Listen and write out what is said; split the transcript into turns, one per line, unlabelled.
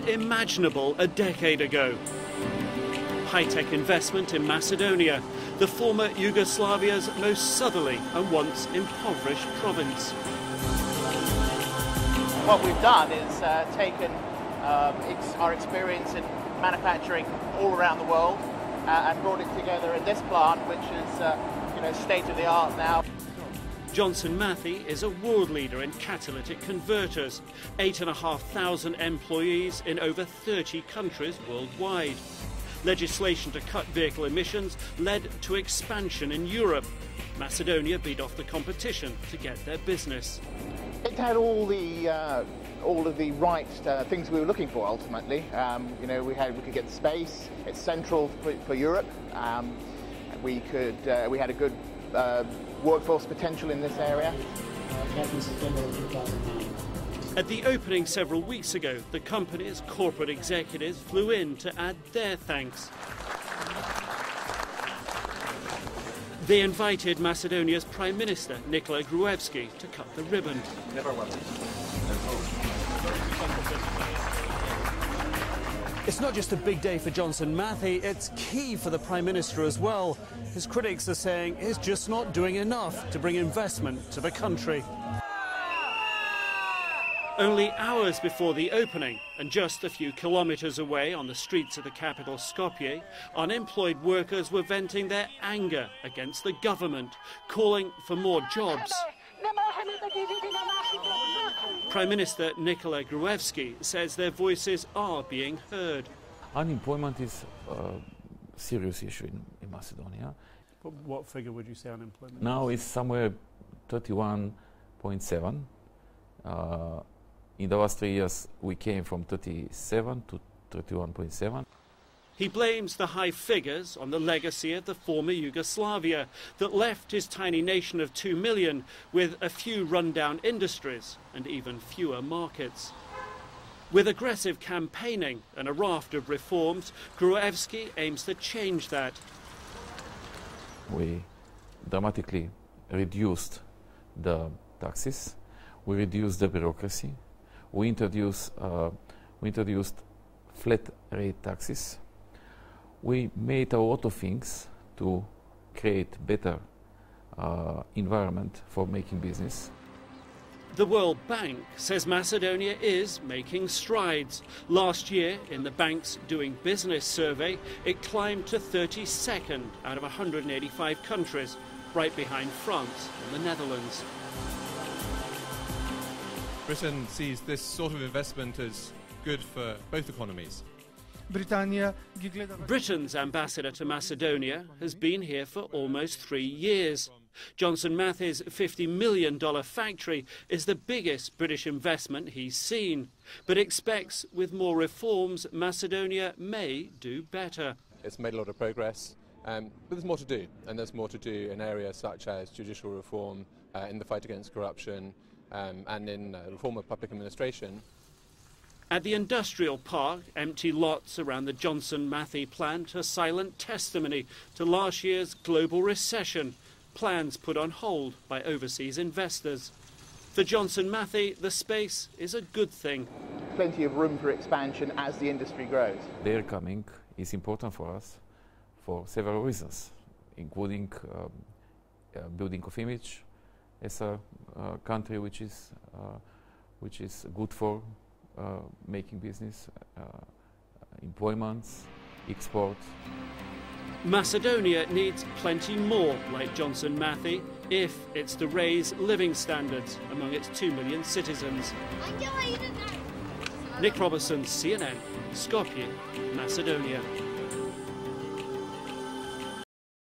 unimaginable a decade ago. High-tech investment in Macedonia, the former Yugoslavia's most southerly and once impoverished province.
What we've done is taken our experience in manufacturing all around the world and brought it together in this plant, which is state-of-the-art now.
Johnson Matthey is a world leader in catalytic converters, 8,500 employees in over 30 countries worldwide. Legislation to cut vehicle emissions led to expansion in Europe. Macedonia beat off the competition to get their business.
It had all of the right things we were looking for. Ultimately, we could get the space. It's central for Europe. We had a good workforce potential in this area.
At the opening several weeks ago, the company's corporate executives flew in to add their thanks. They invited Macedonia's Prime Minister, Nikola Gruevski, to cut the ribbon. It's not just a big day for Johnson Matthey, it's key for the Prime Minister as well. His critics are saying he's just not doing enough to bring investment to the country. Only hours before the opening, and just a few kilometres away on the streets of the capital Skopje, unemployed workers were venting their anger against the government, calling for more jobs. Prime Minister Nikola Gruevski says their voices are being heard.
Unemployment is a serious issue in Macedonia.
But what figure would you say unemployment
now is? Somewhere 31.7. In the last 3 years, we came from 37 to 31.7.
He blames the high figures on the legacy of the former Yugoslavia that left his tiny nation of 2 million with a few rundown industries and even fewer markets. With aggressive campaigning and a raft of reforms, Gruevski aims to change that.
We dramatically reduced the taxes, we reduced the bureaucracy, we introduced flat rate taxes. We made a lot of things to create better environment for making business.
The World Bank says Macedonia is making strides. Last year, in the bank's Doing Business survey, it climbed to 32nd out of 185 countries, right behind France and the Netherlands.
Britain sees this sort of investment as good for both economies.
Britain's ambassador to Macedonia has been here for almost 3 years. Johnson Matthey's $50 million factory is the biggest British investment he's seen, but expects with more reforms Macedonia may do better.
It's made a lot of progress, but there's more to do, and there's more to do in areas such as judicial reform, in the fight against corruption, and in reform of public administration.
At the industrial park, empty lots around the Johnson Matthey plant are silent testimony to last year's global recession, plans put on hold by overseas investors. For Johnson Matthey, the space is a good thing.
Plenty of room for expansion as the industry grows.
Their coming is important for us for several reasons, including building of image as a country which is good for making business, employments, export.
Macedonia needs plenty more like Johnson Matthey if it's to raise living standards among its 2 million citizens. Nick Robertson, CNN, Skopje, Macedonia.